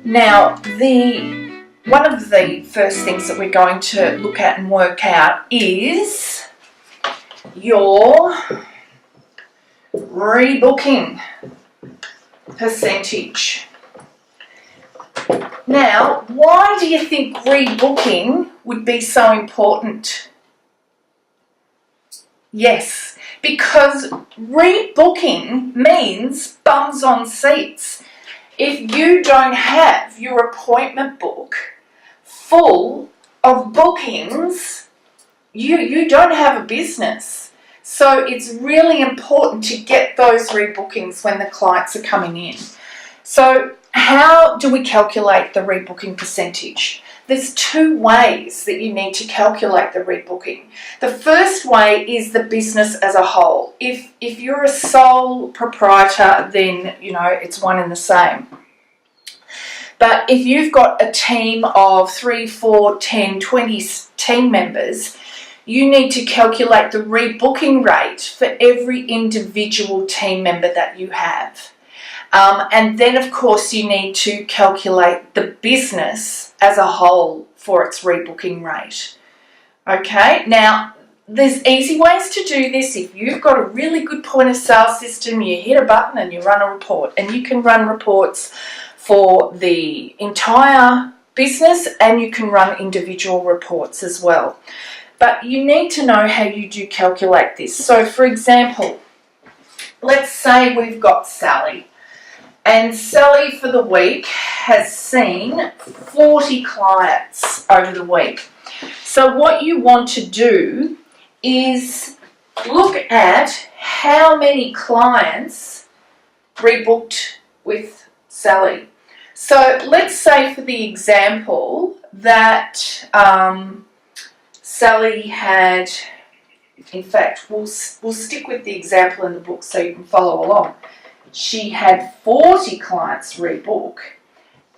Now, one of the first things that we're going to look at and work out is your rebooking percentage. Now, why do you think rebooking would be so important? Yes, because rebooking means bums on seats. If you don't have your appointment book full of bookings, you don't have a business. So it's really important to get those rebookings when the clients are coming in. So how do we calculate the rebooking percentage? There's two ways that you need to calculate the rebooking. The first way is the business as a whole. If you're a sole proprietor, then it's one and the same. But if you've got a team of 3, 4, 10, 20 team members, you need to calculate the rebooking rate for every individual team member that you have. And then, of course, you need to calculate the business as a whole for its rebooking rate. Okay, now there's easy ways to do this. If you've got a really good point of sale system, you hit a button and you run a report. And you can run reports for the entire business and you can run individual reports as well. But you need to know how you do calculate this. So, for example, let's say we've got Sally. And Sally for the week has seen 40 clients over the week. So what you want to do is look at how many clients rebooked with Sally. So let's say for the example that Sally had, in fact, we'll stick with the example in the book so you can follow along. She had 40 clients rebook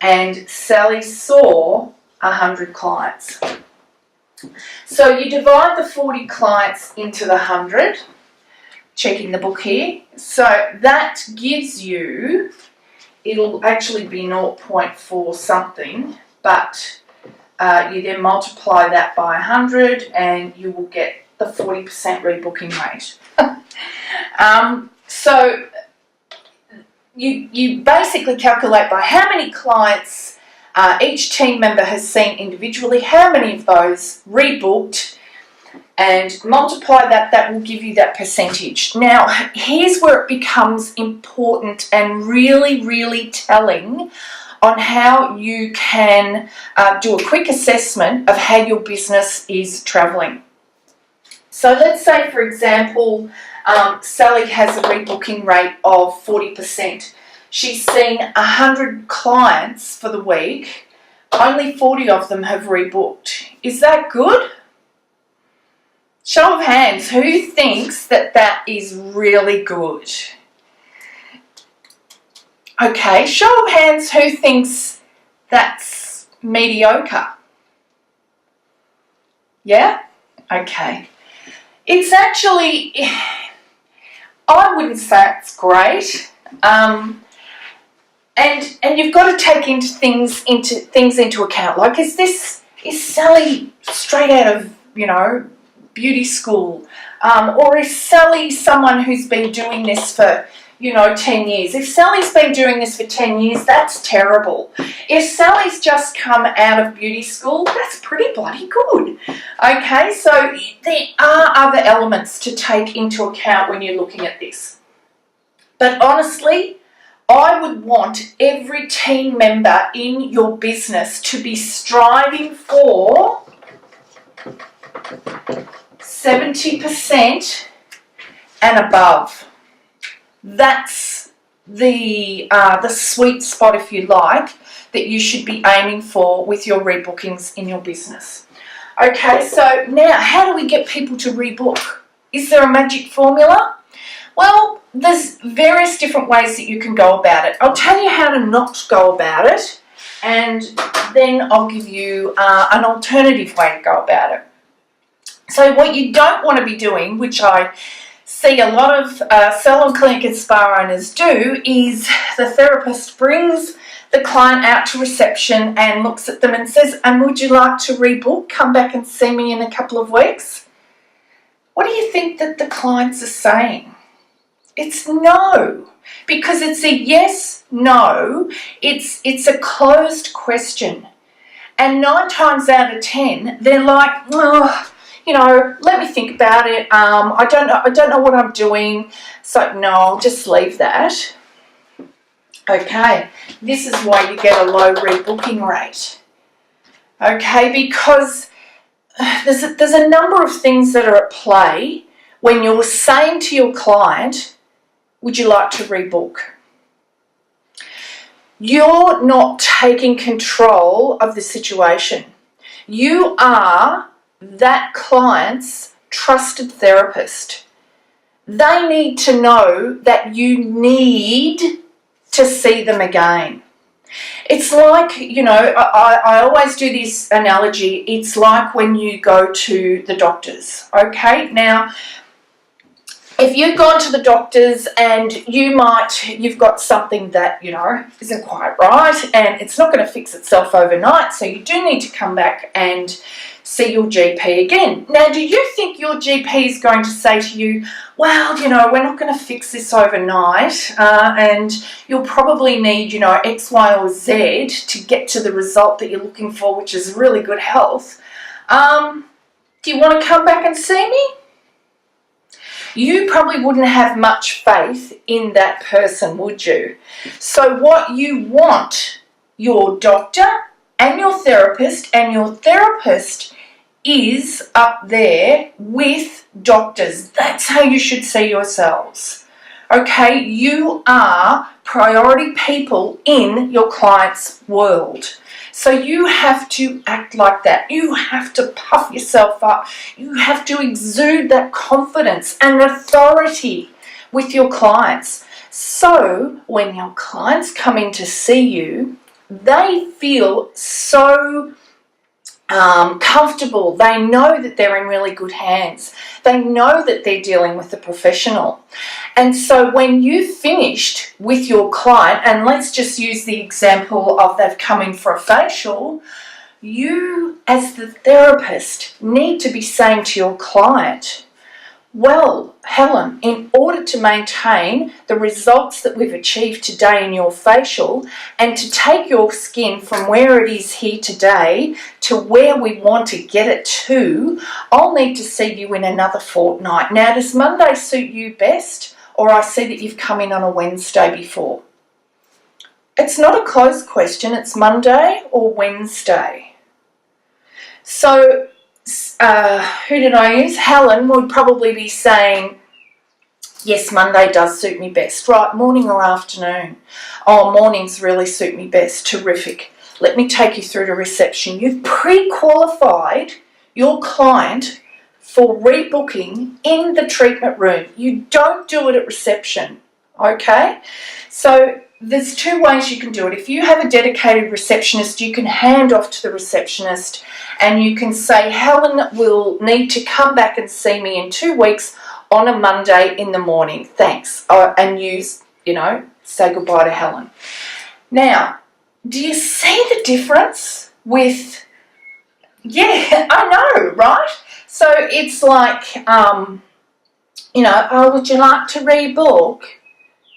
and Sally saw 100 clients. So you divide the 40 clients into the 100, checking the book here. So that gives you, it'll actually be 0.4 something, but you then multiply that by 100 and you will get the 40% rebooking rate. So you basically calculate by how many clients each team member has seen individually, how many of those rebooked, and multiply that. That will give you that percentage. Now, here's where it becomes important and really, really telling on how you can do a quick assessment of how your business is travelling. So let's say, for example, Sally has a rebooking rate of 40%. She's seen 100 clients for the week. Only 40 of them have rebooked. Is that good? Show of hands, who thinks that that is really good? Okay, show of hands, who thinks that's mediocre? Yeah? Okay. It's actually, I wouldn't say it's great, and you've got to take things into account. Like, is Sally straight out of beauty school, or is Sally someone who's been doing this for 10 years? If Sally's been doing this for 10 years, that's terrible. If Sally's just come out of beauty school, that's pretty bloody good. Okay, so there are other elements to take into account when you're looking at this. But honestly, I would want every team member in your business to be striving for 70% and above. That's the sweet spot, if you like, that you should be aiming for with your rebookings in your business. Okay, so now how do we get people to rebook? Is there a magic formula? Well, there's various different ways that you can go about it. I'll tell you how to not go about it, and then I'll give you an alternative way to go about it. So what you don't want to be doing, which I see a lot of salon, clinic and spa owners do, is the therapist brings the client out to reception and looks at them and says, and would you like to rebook? Come back and see me in a couple of weeks. What do you think that the clients are saying? It's no, because it's a yes, no. It's a closed question. And 9 times out of 10, they're like, oh, let me think about it. I don't know what I'm doing. So no, I'll just leave that. Okay, this is why you get a low rebooking rate. Okay, because there's a number of things that are at play when you're saying to your client, would you like to rebook? You're not taking control of the situation. You are that client's trusted therapist. They need to know that you need to see them again. It's like, I always do this analogy. It's like when you go to the doctors, okay? Now, if you've gone to the doctors and you've got something that, isn't quite right and it's not going to fix itself overnight, so you do need to come back and see your GP again. Now, do you think your GP is going to say to you, well, we're not going to fix this overnight and you'll probably need, X, Y, or Z to get to the result that you're looking for, which is really good health. Do you want to come back and see me? You probably wouldn't have much faith in that person, would you? So what you want your doctor and your therapist is up there with doctors. That's how you should see yourselves. Okay, you are priority people in your client's world. So you have to act like that. You have to puff yourself up. You have to exude that confidence and authority with your clients. So when your clients come in to see you, they feel so comfortable. They know that they're in really good hands. They know that they're dealing with a professional. And so when you've finished with your client, and let's just use the example of they've come in for a facial, you as the therapist need to be saying to your client, well, Helen, in order to maintain the results that we've achieved today in your facial and to take your skin from where it is here today to where we want to get it to, I'll need to see you in another fortnight. Now, does Monday suit you best? Or I see that you've come in on a Wednesday before. It's not a closed question. It's Monday or Wednesday. So, who did I use? Helen would probably be saying, yes, Monday does suit me best. Right, morning or afternoon? Oh, mornings really suit me best. Terrific. Let me take you through to reception. You've pre-qualified your client for rebooking in the treatment room. You don't do it at reception, okay? So there's 2 ways you can do it. If you have a dedicated receptionist, you can hand off to the receptionist and you can say, Helen will need to come back and see me in 2 weeks on a Monday in the morning. Thanks. And say goodbye to Helen. Now, do you see the difference with, yeah, I know, right? So it's like, oh, would you like to rebook?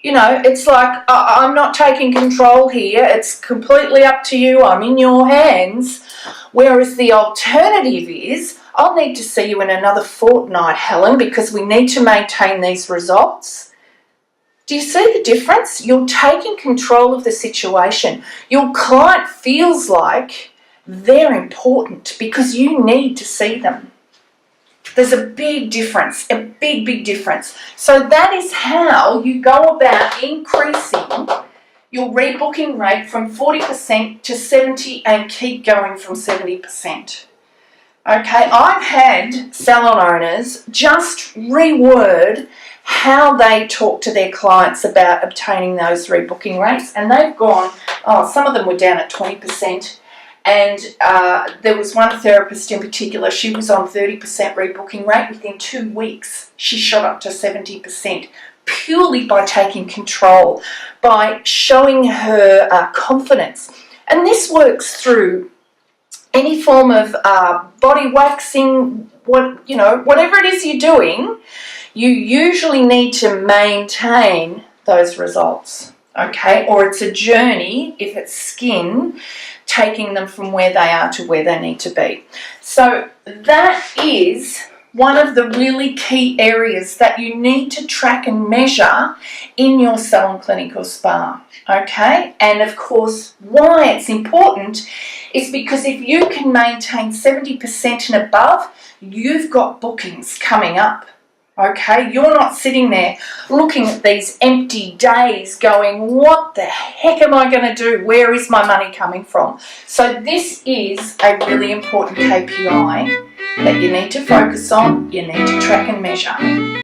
It's like, I'm not taking control here. It's completely up to you. I'm in your hands. Whereas the alternative is, I'll need to see you in another fortnight, Helen, because we need to maintain these results. Do you see the difference? You're taking control of the situation. Your client feels like they're important because you need to see them. There's a big difference, a big, big difference. So that is how you go about increasing your rebooking rate from 40% to 70% and keep going from 70%. Okay, I've had salon owners just reword how they talk to their clients about obtaining those rebooking rates, and they've gone, some of them were down at 20%. And there was one therapist in particular, she was on 30% rebooking rate. Within 2 weeks, she shot up to 70%. purely by taking control, by showing her confidence. And this works through any form of body waxing, whatever it is you're doing. You usually need to maintain those results, okay? Or it's a journey, if it's skin, taking them from where they are to where they need to be. So that is one of the really key areas that you need to track and measure in your salon, clinic or spa, okay? And of course, why it's important is because if you can maintain 70% and above, you've got bookings coming up. Okay, you're not sitting there looking at these empty days going, what the heck am I going to do? Where is my money coming from? So this is a really important KPI that you need to focus on, you need to track and measure.